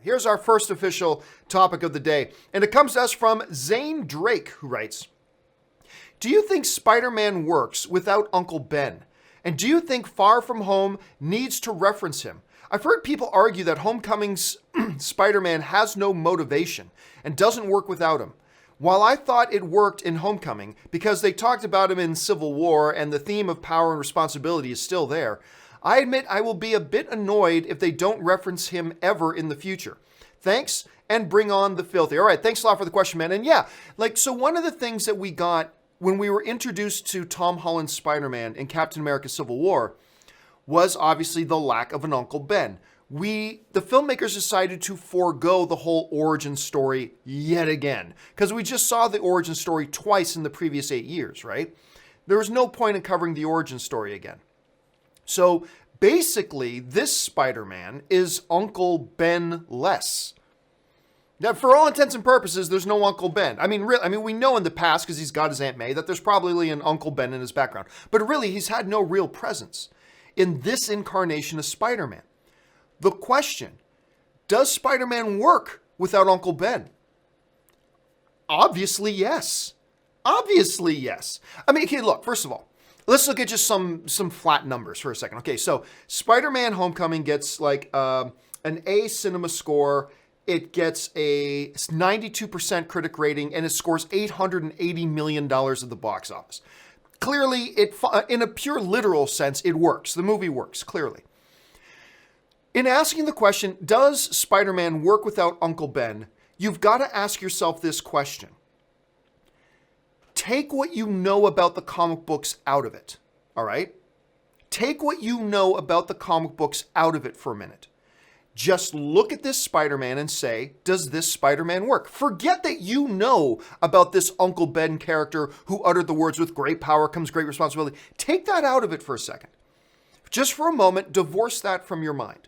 Here's our first official topic of the day, and it comes to us from Zane Drake, who writes, do you think Spider-Man works without Uncle Ben? And do you think Far From Home needs to reference him? I've heard people argue that Homecoming's Spider-Man has no motivation and doesn't work without him. While I thought it worked in Homecoming because they talked about him in Civil War and the theme of power and responsibility is still there, I admit I will be a bit annoyed if they don't reference him ever in the future. Thanks, and bring on the filthy. All right, thanks a lot for the question, man. And yeah, so one of the things that we got when we were introduced to Tom Holland's Spider-Man in Captain America Civil War was obviously the lack of an Uncle Ben. The filmmakers decided to forego the whole origin story yet again, because we just saw the origin story twice in the previous 8 years, right? There was no point in covering the origin story again. So basically, this Spider-Man is Uncle Ben-less. Now, for all intents and purposes, there's no Uncle Ben. We know in the past, because he's got his Aunt May, that there's probably an Uncle Ben in his background. But really, he's had no real presence in this incarnation of Spider-Man. The question, does Spider-Man work without Uncle Ben? Obviously, yes. Obviously, yes. Okay, look, first of all, let's look at just some flat numbers for a second. Okay, so Spider-Man Homecoming gets an A cinema score. It gets a 92% critic rating, and it scores $880 million at the box office. Clearly, in a pure literal sense, it works. The movie works, clearly. In asking the question, does Spider-Man work without Uncle Ben, you've got to ask yourself this question. Take what you know about the comic books out of it, all right? Take what you know about the comic books out of it for a minute. Just look at this Spider-Man and say, does this Spider-Man work? Forget that you know about this Uncle Ben character who uttered the words, with great power comes great responsibility. Take that out of it for a second. Just for a moment, divorce that from your mind.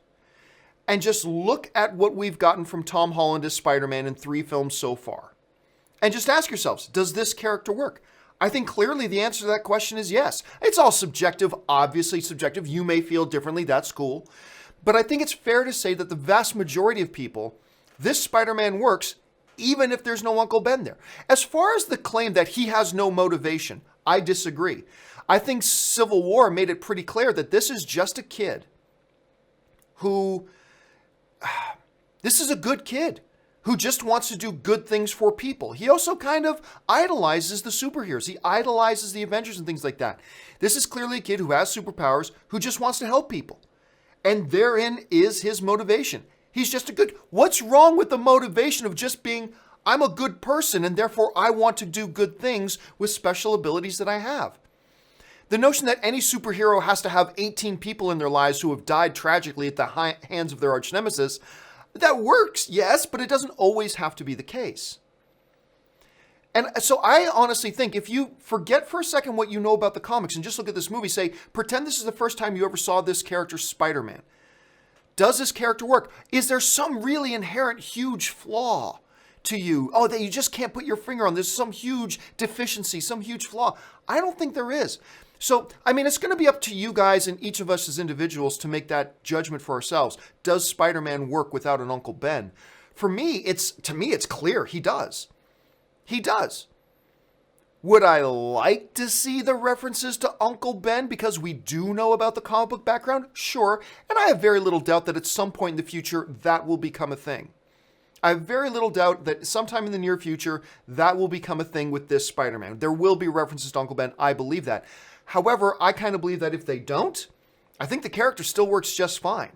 And just look at what we've gotten from Tom Holland as Spider-Man in 3 films so far. And just ask yourselves, does this character work? I think clearly the answer to that question is yes. It's all subjective, obviously subjective. You may feel differently, that's cool. But I think it's fair to say that the vast majority of people, this Spider-Man works even if there's no Uncle Ben there. As far as the claim that he has no motivation, I disagree. I think Civil War made it pretty clear that this is just a kid who, this is a good kid who just wants to do good things for people. He also kind of idolizes the superheroes. He idolizes the Avengers and things like that. This is clearly a kid who has superpowers, who just wants to help people. And therein is his motivation. He's just a good... What's wrong with the motivation of just being, I'm a good person and therefore I want to do good things with special abilities that I have? The notion that any superhero has to have 18 people in their lives who have died tragically at the hands of their arch nemesis, that works, yes, but it doesn't always have to be the case. And so I honestly think if you forget for a second what you know about the comics and just look at this movie, say, pretend this is the first time you ever saw this character, Spider-Man. Does this character work? Is there some really inherent huge flaw to you? Oh, that you just can't put your finger on. There's some huge deficiency, some huge flaw. I don't think there is. So, it's going to be up to you guys and each of us as individuals to make that judgment for ourselves. Does Spider-Man work without an Uncle Ben? For me, it's clear he does. He does. Would I like to see the references to Uncle Ben because we do know about the comic book background? Sure. And I have very little doubt that at some point in the future, that will become a thing. I have very little doubt that sometime in the near future, that will become a thing with this Spider-Man. There will be references to Uncle Ben. I believe that. However, I kind of believe that if they don't, I think the character still works just fine.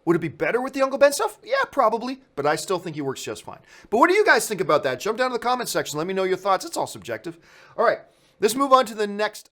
Would it be better with the Uncle Ben stuff? Yeah, probably, but I still think he works just fine. But what do you guys think about that? Jump down to the comment section. Let me know your thoughts. It's all subjective. All right, let's move on to the next